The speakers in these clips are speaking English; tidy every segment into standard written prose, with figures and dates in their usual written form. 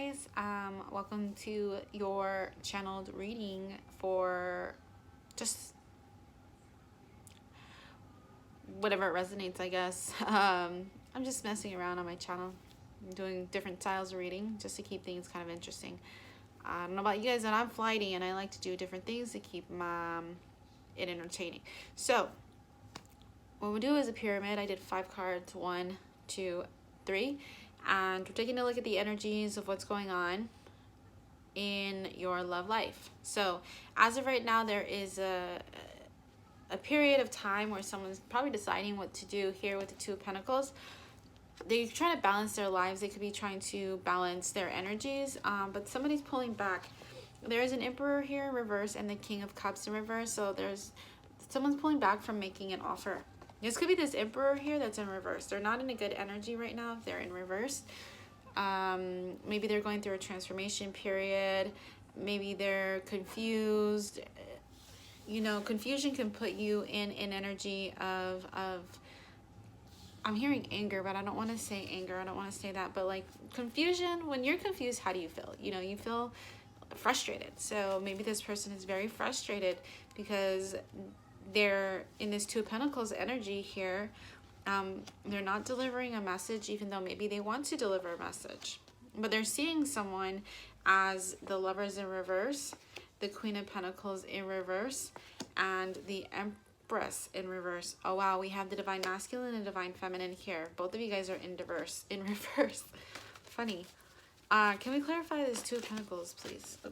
guys. Welcome to your channeled reading for just whatever resonates, I guess. I'm just messing around on my channel. I'm doing different styles of reading just to keep things kind of interesting. I don't know about you guys, but I'm flighty and I like to do different things to keep it entertaining. So, what we do is a pyramid. I did 5 cards, 1, 2, 3. And we're taking a look at the energies of what's going on in your love life. So as of right now, there is a period of time where someone's probably deciding what to do here with the Two of Pentacles. They're trying to balance their lives. They could be trying to balance their energies, but somebody's pulling back. There is an Emperor here in reverse and the King of Cups in reverse. So someone's pulling back from making an offer. This could be this Emperor here that's in reverse. They're not in a good energy right now if they're in reverse. Maybe they're going through a transformation period. Maybe they're confused. You know, confusion can put you in an energy of I'm hearing anger, but I don't want to say anger. I don't want to say that. But like confusion, when you're confused, how do you feel? You know, you feel frustrated. So maybe this person is very frustrated because they're in this Two of Pentacles energy here. They're not delivering a message, even though maybe they want to deliver a message. But they're seeing someone as the Lovers in reverse, the Queen of Pentacles in reverse, and the Empress in reverse. Oh wow, we have the Divine Masculine and Divine Feminine here. Both of you guys are in reverse. Funny. Can we clarify this Two of Pentacles, please? Oh,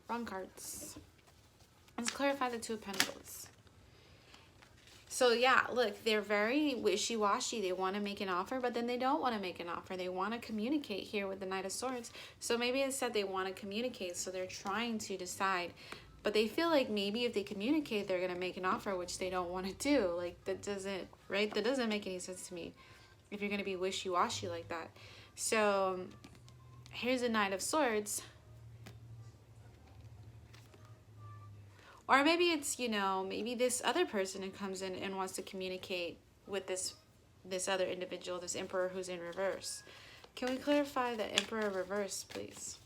wrong cards. Let's clarify the Two of Pentacles. So yeah, look, they're very wishy-washy. They want to make an offer, but then they don't want to make an offer. They want to communicate here with the Knight of Swords. So maybe instead they want to communicate, so they're trying to decide. But they feel like maybe if they communicate, they're going to make an offer, which they don't want to do. Like, that doesn't, right? That doesn't make any sense to me if you're going to be wishy-washy like that. So here's a Knight of Swords. Or maybe it's, you know, maybe this other person who comes in and wants to communicate with this other individual, this Emperor who's in reverse. Can we clarify the Emperor reverse, please?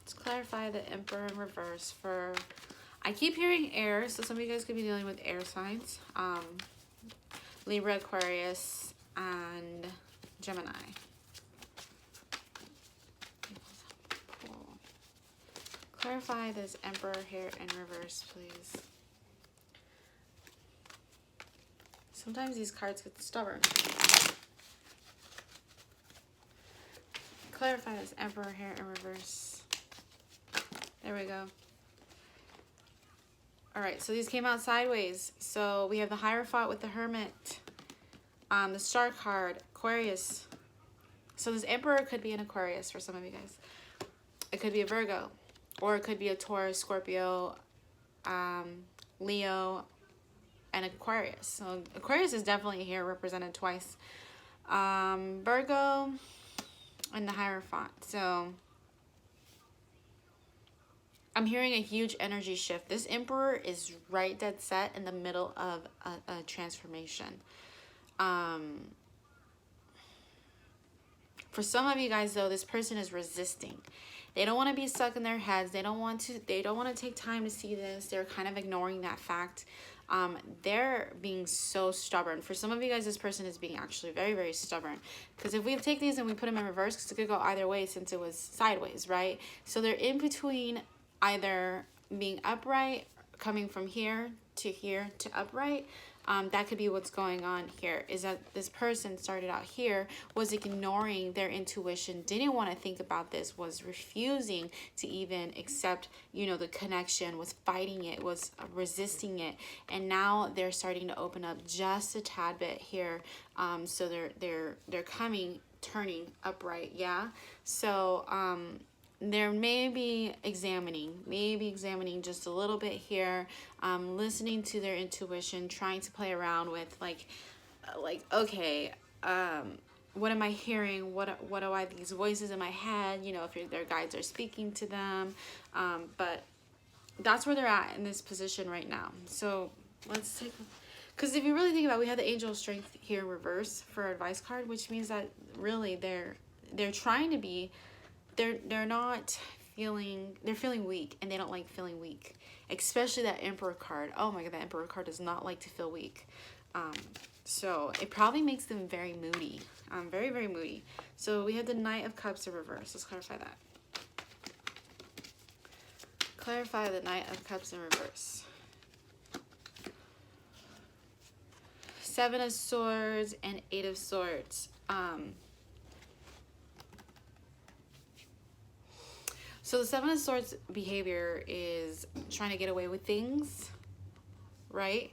Let's clarify the Emperor in reverse for... I keep hearing air, so some of you guys could be dealing with air signs. Libra, Aquarius, and Gemini. Clarify this Emperor here in reverse, please. Sometimes these cards get stubborn. Clarify this Emperor here in reverse. There we go. Alright, so these came out sideways. So we have the Hierophant with the Hermit. The Star card, Aquarius. So this Emperor could be an Aquarius for some of you guys. It could be a Virgo. Or it could be a Taurus, Scorpio, Leo, and Aquarius. So Aquarius is definitely here represented twice. Virgo and the Hierophant. So I'm hearing a huge energy shift. This Emperor is right dead set in the middle of a transformation. For some of you guys, though, this person is resisting. They don't want to be stuck in their heads. They don't want to take time to see this. They're kind of ignoring that fact. They're being so stubborn. For some of you guys, this person is being actually very, very stubborn. Because if we take these and we put them in reverse, because it could go either way since it was sideways, right? So they're in between either being upright, coming from here to upright. That could be what's going on here, is that this person started out here, was ignoring their intuition, didn't want to think about this, was refusing to even accept, you know, the connection, was fighting it, was resisting it, and now they're starting to open up just a tad bit here. So they're turning upright, yeah. So they're maybe examining just a little bit here, listening to their intuition, trying to play around with like okay, what am I hearing? What do I, these voices in my head, you know, if their guides are speaking to them, but that's where they're at in this position right now. So let's take, because if you really think about it, we have the Angel of Strength here in reverse for our advice card, which means that really they're trying to be, they're not feeling, they're feeling weak, and they don't like feeling weak, especially that Emperor card. Oh my god, that Emperor card does not like to feel weak. So it probably makes them very moody, very, very moody. So we have the Knight of Cups in reverse. Let's clarify that. Clarify the Knight of Cups in reverse. Seven of Swords and Eight of Swords. So the Seven of Swords behavior is trying to get away with things, right?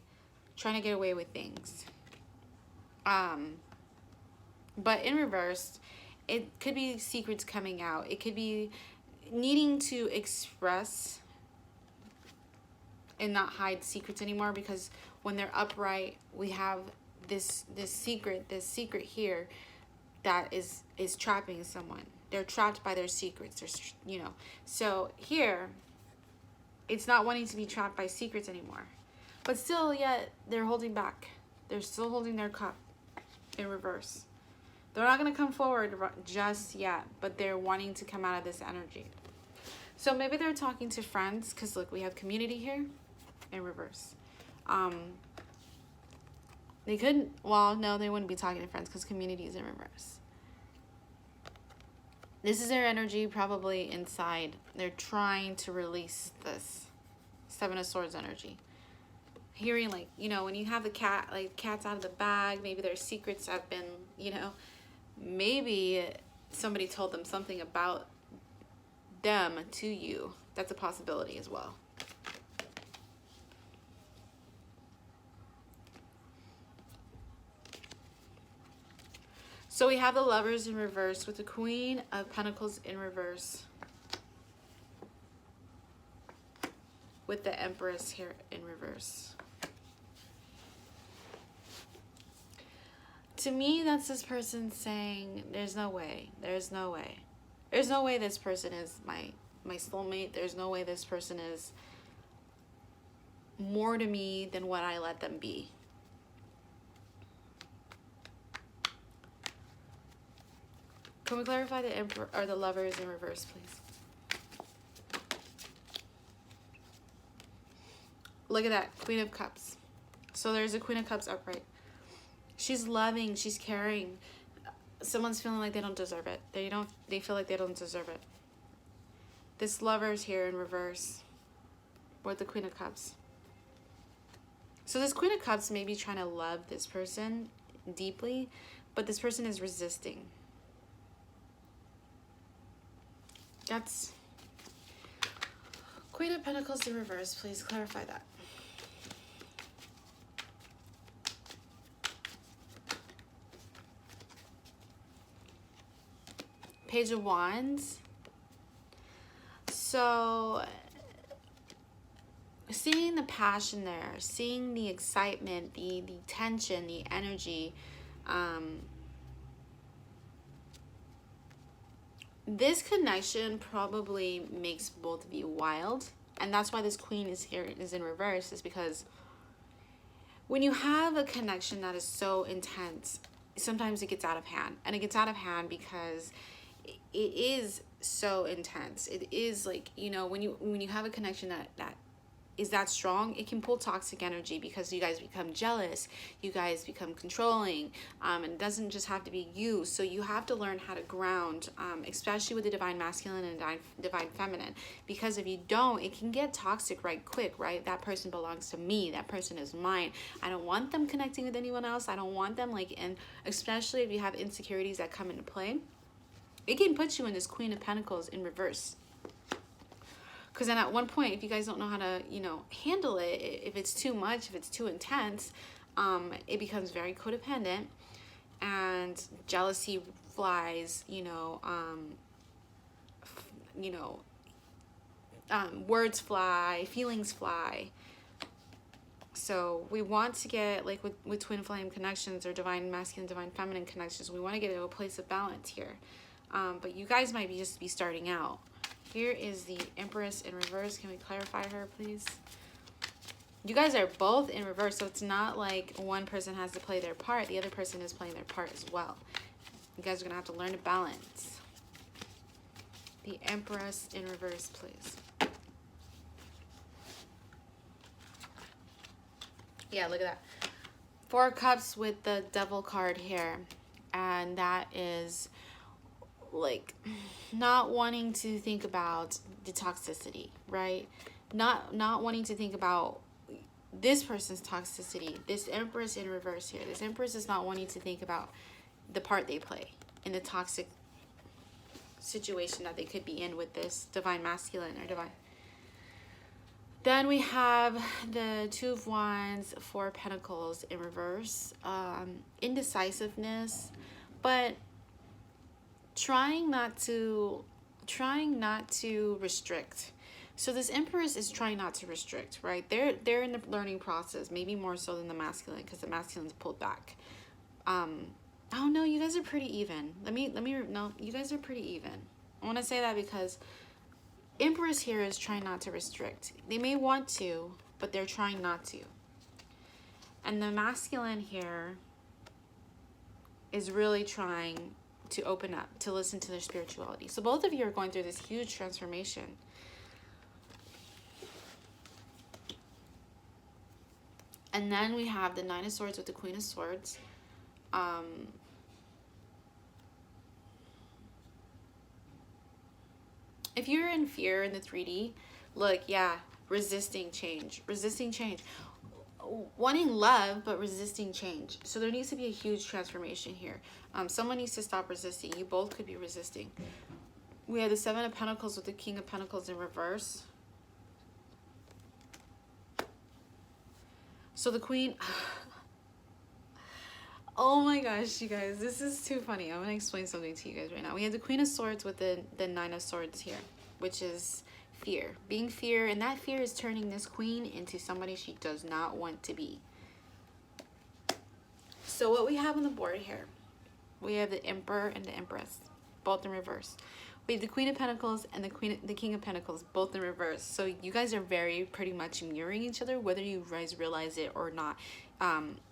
Trying to get away with things. But in reverse, it could be secrets coming out. It could be needing to express and not hide secrets anymore, because when they're upright, we have this secret here that is trapping someone. They're trapped by their secrets. There's, you know, so here it's not wanting to be trapped by secrets anymore, but still, yet they're holding back. They're still holding their cup in reverse. They're not going to come forward just yet, but they're wanting to come out of this energy. So maybe they're talking to friends, because look, we have community here in reverse. They couldn't, well, no, they wouldn't be talking to friends because community is in reverse. This is their energy probably inside. They're trying to release this Seven of Swords energy. Hearing, like, you know, when you have the cat, like, cat's out of the bag, maybe their secrets have been, you know, maybe somebody told them something about them to you. That's a possibility as well. So we have the Lovers in reverse with the Queen of Pentacles in reverse, with the Empress here in reverse. To me, that's this person saying, there's no way, there's no way. There's no way this person is my soulmate. There's no way this person is more to me than what I let them be. Can we clarify the Emperor or the Lovers in reverse, please? Look at that, Queen of Cups. So there's a Queen of Cups upright. She's loving, she's caring. Someone's feeling like they don't deserve it. They feel like they don't deserve it. This Lover's here in reverse with the Queen of Cups. So this Queen of Cups may be trying to love this person deeply, but this person is resisting. That's Queen of Pentacles in reverse. Please clarify that. Page of Wands. So seeing the passion there, seeing the excitement, the tension, the energy, this connection probably makes both of you wild. And that's why this Queen is here, is in reverse, is because when you have a connection that is so intense, sometimes it gets out of hand. And it gets out of hand because it is so intense. It is like, you know, when you have a connection that is that strong, it can pull toxic energy, because you guys become jealous, you guys become controlling, and it doesn't just have to be you. So you have to learn how to ground, especially with the divine masculine and divine feminine, because if you don't, it can get toxic right quick, right? That person belongs to me, that person is mine. I don't want them connecting with anyone else. I don't want them, like, and especially if you have insecurities that come into play, it can put you in this Queen of Pentacles in reverse. Because then at one point, if you guys don't know how to, you know, handle it, if it's too much, if it's too intense, it becomes very codependent, and jealousy flies, words fly, feelings fly. So we want to get, like with twin flame connections or divine masculine, divine feminine connections, we want to get to a place of balance here. But you guys might just be starting out. Here is the Empress in reverse. Can we clarify her, please? You guys are both in reverse, so it's not like one person has to play their part. The other person is playing their part as well. You guys are going to have to learn to balance. The Empress in reverse, please. Yeah, look at that. 4 of Cups with the Devil card here. And that is like not wanting to think about the toxicity, right? Not wanting to think about this person's toxicity. This Empress in reverse here. This Empress is not wanting to think about the part they play in the toxic situation that they could be in with this Divine Masculine or Divine. Then we have the Two of Wands, 4 of Pentacles in reverse. Indecisiveness, but trying not to restrict. So this Empress is trying not to restrict, right? They're in the learning process, maybe more so than the masculine, because the masculine's pulled back. Oh no, you guys are pretty even. No, you guys are pretty even. I want to say that because Empress here is trying not to restrict. They may want to, but they're trying not to. And the masculine here is really trying to open up, to listen to their spirituality. So both of you are going through this huge transformation. And then we have the Nine of Swords with the Queen of Swords. If you're in fear in the 3D, look, yeah, resisting change. Resisting change. Wanting love, but resisting change. So there needs to be a huge transformation here. Someone needs to stop resisting. You both could be resisting. We have the 7 of Pentacles with the King of Pentacles in reverse. So the Queen... Oh my gosh, you guys, this is too funny. I'm going to explain something to you guys right now. We have the Queen of Swords with the Nine of Swords here, which is fear. Being fear, and that fear is turning this Queen into somebody she does not want to be. So what we have on the board here, we have the Emperor and the Empress, both in reverse. We have the Queen of Pentacles and the King of Pentacles, both in reverse. So you guys are pretty much mirroring each other, whether you guys realize it or not.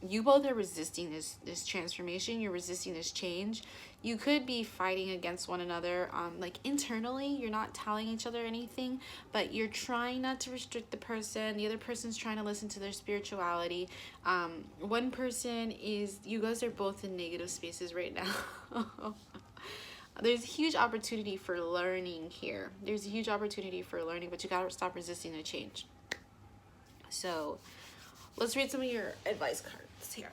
You both are resisting this transformation. You're resisting this change. You could be fighting against one another. Like internally, you're not telling each other anything, but you're trying not to restrict the person. The other person's trying to listen to their spirituality. One person is, you guys are both in negative spaces right now. There's a huge opportunity for learning here. There's a huge opportunity for learning, but you gotta stop resisting the change. So let's read some of your advice cards here.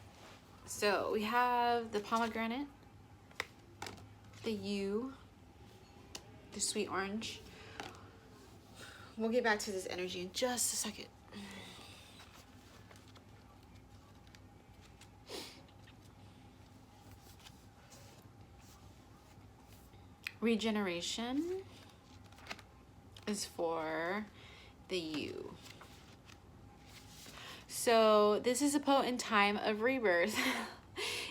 So we have the pomegranate, the yew, the sweet orange. We'll get back to this energy in just a second. Regeneration is for the yew. So this is a potent time of rebirth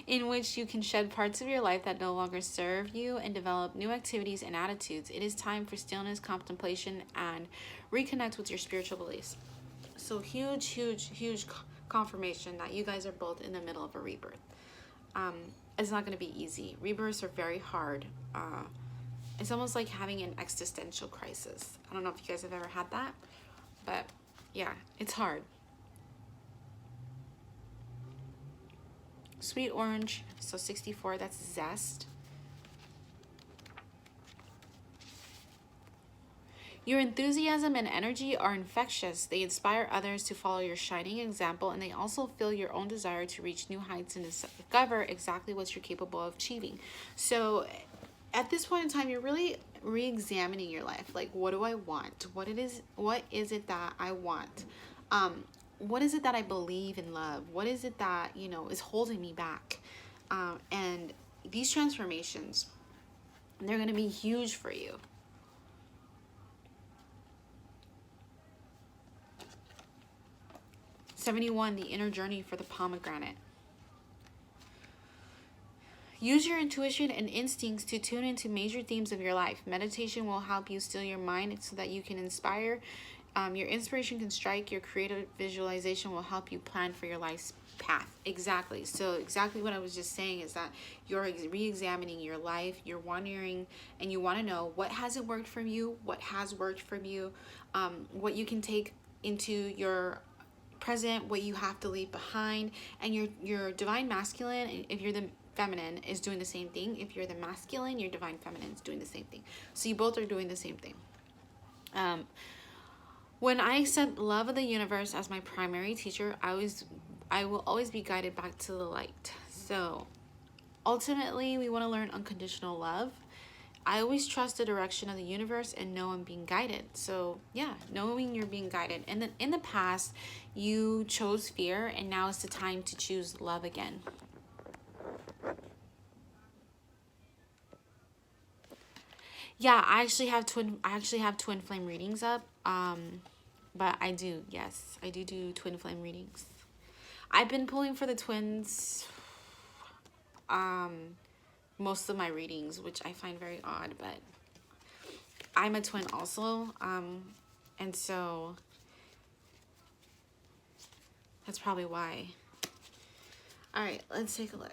in which you can shed parts of your life that no longer serve you and develop new activities and attitudes. It is time for stillness, contemplation, and reconnect with your spiritual beliefs. So huge confirmation that you guys are both in the middle of a rebirth. It's not going to be easy. Rebirths are very hard. It's almost like having an existential crisis. I don't know if you guys have ever had that, but yeah, it's hard. Sweet orange, so 64, that's zest. Your enthusiasm and energy are infectious. They inspire others to follow your shining example, and they also fill your own desire to reach new heights and discover exactly what you're capable of achieving. So at this point in time, you're really re-examining your life. Like, what do I want? What is it that I want? What is it that I believe in love? What is it that, is holding me back? And these transformations, they're going to be huge for you. #71, the inner journey for the pomegranate. Use your intuition and instincts to tune into major themes of your life. Meditation will help you still your mind so that you can inspire. Your inspiration can strike. Your creative visualization will help you plan for your life's path. Exactly. So exactly what I was just saying is that you're re-examining your life. You're wondering and you want to know what hasn't worked for you, what has worked for you, what you can take into your present, what you have to leave behind. And your divine masculine, if you're the feminine, is doing the same thing. If you're the masculine, your divine feminine is doing the same thing. So you both are doing the same thing. When I accept love of the universe as my primary teacher, I will always be guided back to the light. So ultimately, we want to learn unconditional love. I always trust the direction of the universe and know I'm being guided. So yeah, knowing you're being guided. And then in the past, you chose fear, and now is the time to choose love again. Yeah, I actually have twin flame readings up. But I do, yes, I do twin flame readings. I've been pulling for the twins most of my readings, which I find very odd, but I'm a twin also, and so that's probably why. All right, let's take a look.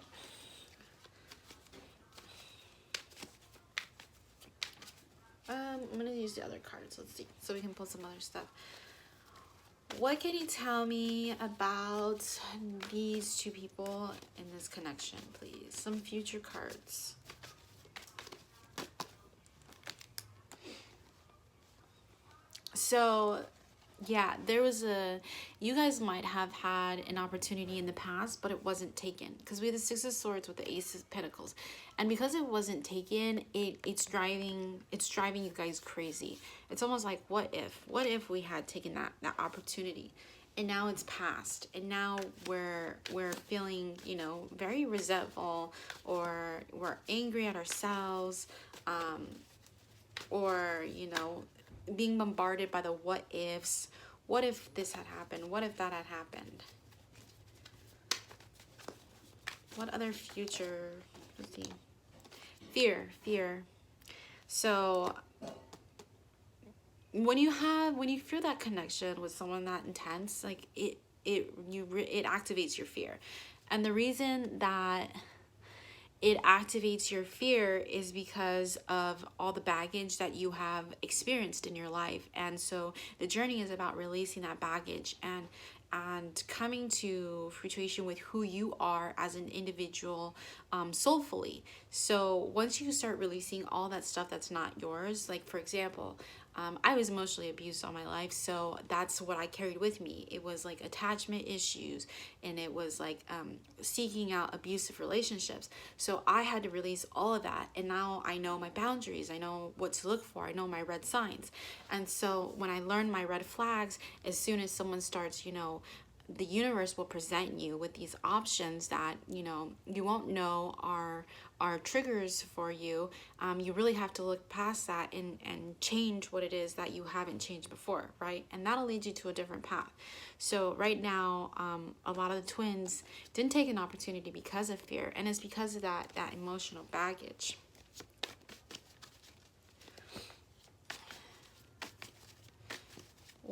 I'm gonna use the other cards. Let's see, so we can pull some other stuff. What can you tell me about these two people in this connection, please? Some future cards. So, yeah, you guys might have had an opportunity in the past, but it wasn't taken. Because we have the Six of Swords with the Ace of Pentacles. And because it wasn't taken, it's driving you guys crazy. It's almost like, what if we had taken that opportunity? And now it's past. And now we're feeling, very resentful, or we're angry at ourselves, or, being bombarded by the what ifs. What if this had happened? What if that had happened? What other future? Let's see. Fear. So when you feel that connection with someone that intense, like it activates your fear. And the reason that it activates your fear is because of all the baggage that you have experienced in your life. And so the journey is about releasing that baggage and coming to fruition with who you are as an individual, soulfully. So once you start releasing all that stuff that's not yours, like for example, I was emotionally abused all my life, so that's what I carried with me. It was like attachment issues, and it was like seeking out abusive relationships. So I had to release all of that, and now I know my boundaries. I know what to look for. I know my red signs. And so when I learned my red flags, as soon as someone starts, the universe will present you with these options that you won't know are triggers for you. You really have to look past that and change what it is that you haven't changed before, right? And that'll lead you to a different path. So right now, a lot of the twins didn't take an opportunity because of fear, and it's because of that emotional baggage.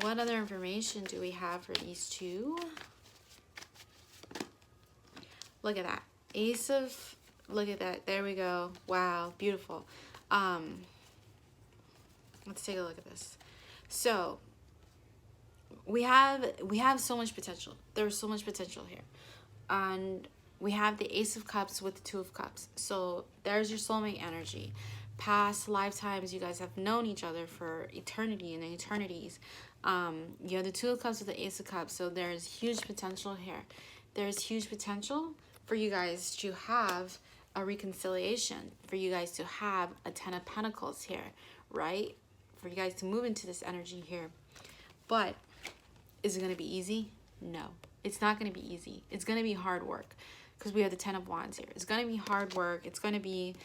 What other information do we have for these two? Look at that. Look at that. There we go. Wow, beautiful. Let's take a look at this. So we have so much potential. There's so much potential here. And we have the Ace of Cups with the Two of Cups. So there's your soulmate energy. Past lifetimes, you guys have known each other for eternity and eternities. You have the Two of Cups with the Ace of Cups. So there's huge potential here. There's huge potential for you guys to have a reconciliation, for you guys to have a Ten of Pentacles here, right? For you guys to move into this energy here. But is it going to be easy? No, it's not going to be easy. It's going to be hard work, because we have the Ten of Wands here. It's going to be hard work. It's going to be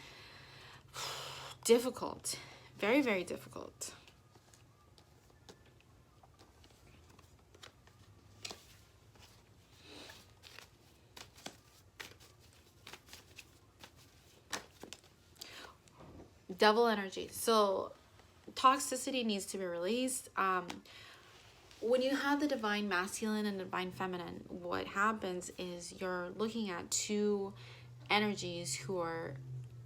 difficult, very, very difficult. Devil energy. So toxicity needs to be released. When you have the divine masculine and divine feminine, what happens is you're looking at two energies who are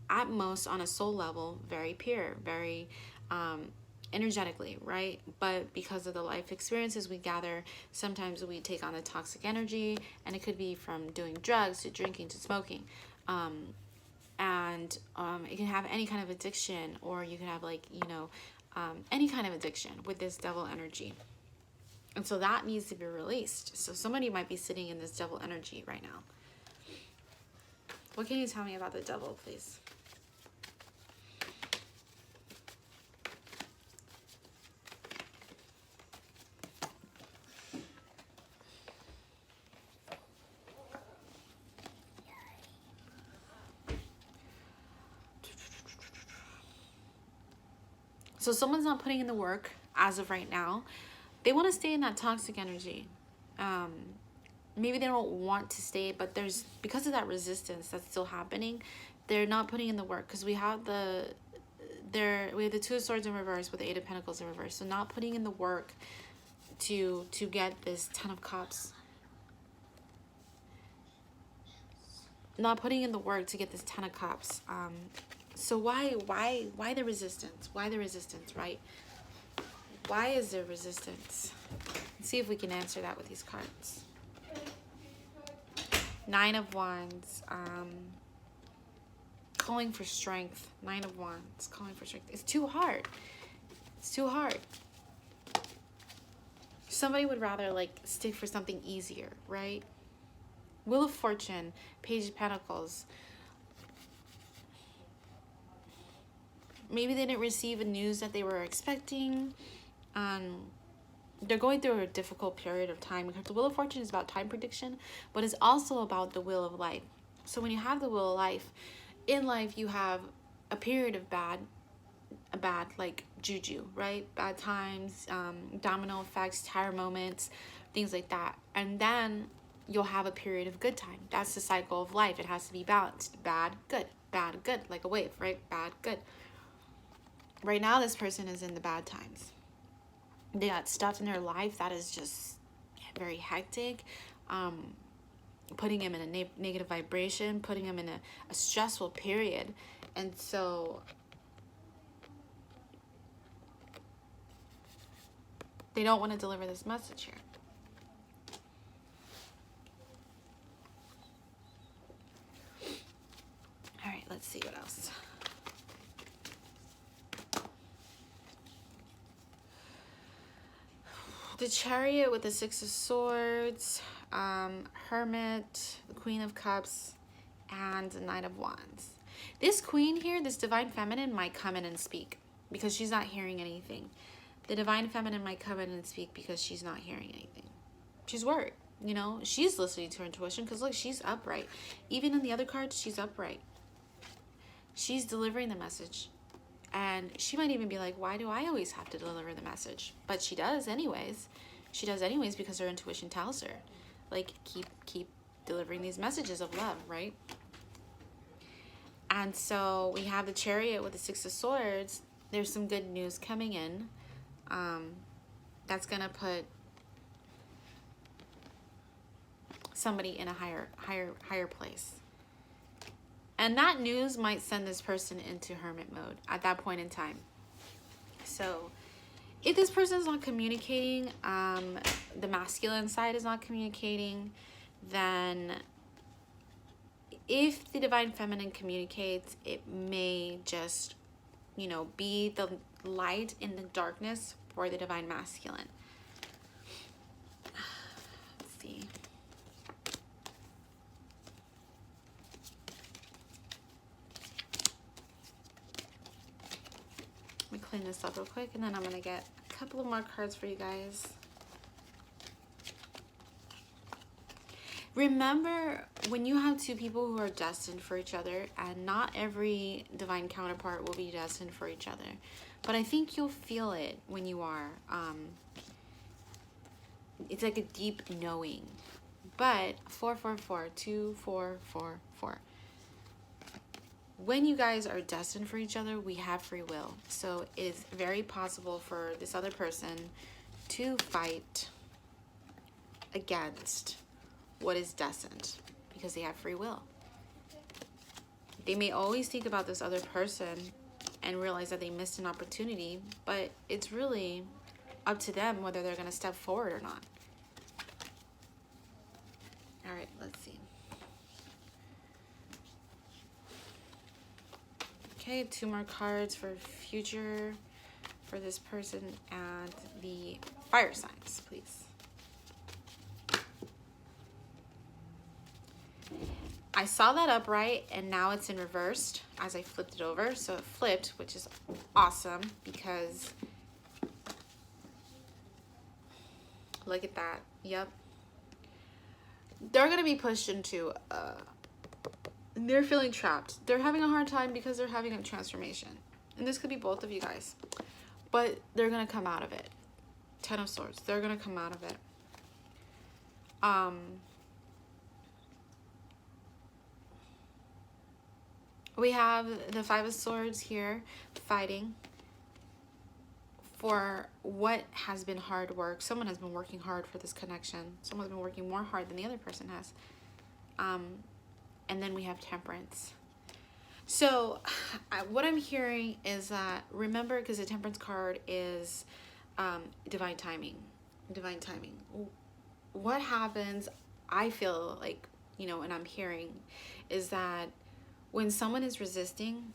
at most on a soul level very pure, very energetically, right? But because of the life experiences we gather, sometimes we take on the toxic energy, and it could be from doing drugs to drinking to smoking. And it can have any kind of addiction, or you can have like, any kind of addiction with this devil energy. And so that needs to be released. So somebody might be sitting in this devil energy right now. What can you tell me about the devil, please? So someone's not putting in the work as of right now. They want to stay in that toxic energy. Maybe they don't want to stay, but because of that resistance that's still happening, they're not putting in the work, because we have the Two of Swords in reverse with the Eight of Pentacles in reverse. So not putting in the work to get this Ten of Cups. Not putting in the work to get this Ten of Cups. So why the resistance? Why the resistance, right? Why is there resistance? Let's see if we can answer that with these cards. Nine of Wands. Calling for strength. Nine of Wands. Calling for strength. It's too hard. It's too hard. Somebody would rather like stick for something easier, right? Wheel of Fortune. Page of Pentacles. Maybe they didn't receive the news that they were expecting. They're going through a difficult period of time, because the Wheel of Fortune is about time prediction, but it's also about the wheel of life. So when you have the wheel of life, in life you have a period of bad like juju, right? Bad times, domino effects, tower moments, things like that. And then you'll have a period of good time. That's the cycle of life. It has to be balanced. Bad, good, like a wave, right? Bad, good. Right now, this person is in the bad times. They got stuff in their life that is just very hectic, putting them in a negative vibration, putting them in a stressful period. And so they don't want to deliver this message here. All right, let's see what else. The Chariot with the Six of Swords, Hermit, the Queen of Cups, and the Knight of Wands. This queen here, this divine feminine, might come in and speak because she's not hearing anything. The divine feminine might come in and speak because she's not hearing anything. She's worried, She's listening to her intuition, because look, she's upright. Even in the other cards, she's upright. She's delivering the message. And she might even be like, why do I always have to deliver the message? But she does anyways. She does anyways because her intuition tells her. Like, keep delivering these messages of love, right? And so we have the Chariot with the Six of Swords. There's some good news coming in. That's going to put somebody in a higher place. And that news might send this person into hermit mode at that point in time. So if this person is not communicating, the masculine side is not communicating, then if the divine feminine communicates, it may just, be the light in the darkness for the divine masculine. Let's see. Let me clean this up real quick, and then I'm going to get a couple of more cards for you guys. Remember, when you have two people who are destined for each other, and not every divine counterpart will be destined for each other, but I think you'll feel it when you are. It's like a deep knowing. But 444, 2, 4, 4, 4. when you guys are destined for each other, we have free will. So it is very possible for this other person to fight against what is destined because they have free will. They may always think about this other person and realize that they missed an opportunity, but it's really up to them whether they're going to step forward or not. All right, let's see. Okay, 2 more cards for future for this person and the fire signs, please. I saw that upright and now it's in reversed as I flipped it over. So it flipped, which is awesome because look at that. Yep. They're going to be pushed into, they're feeling trapped. They're having a hard time because they're having a transformation. And this could be both of you guys. But they're going to come out of it. 10 of Swords. They're going to come out of it. We have the 5 of Swords here fighting for what has been hard work. Someone has been working hard for this connection. Someone's been working more hard than the other person has. And then we have Temperance. So what I'm hearing is that, remember, because the Temperance card is divine timing. Divine timing. What happens, I feel like, you know, and I'm hearing, is that when someone is resisting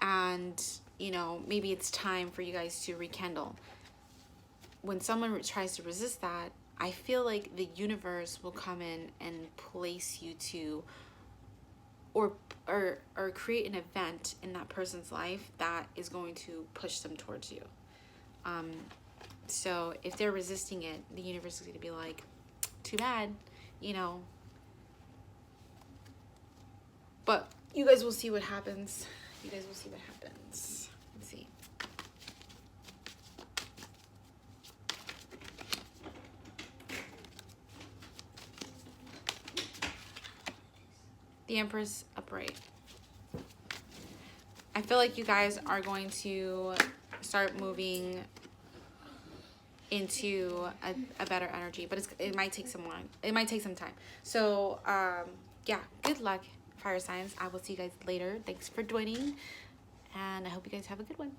and, you know, maybe it's time for you guys to rekindle. When someone tries to resist that, I feel like the universe will come in and place you to, or create an event in that person's life that is going to push them towards you. So if they're resisting it, the universe is going to be like, too bad, you know. But you guys will see what happens. You guys will see what happens. Let's see. The Empress upright. I feel like you guys are going to start moving into a better energy, but it might take some time. It might take some time. So yeah, good luck, fire signs. I will see you guys later. Thanks for joining, and I hope you guys have a good one.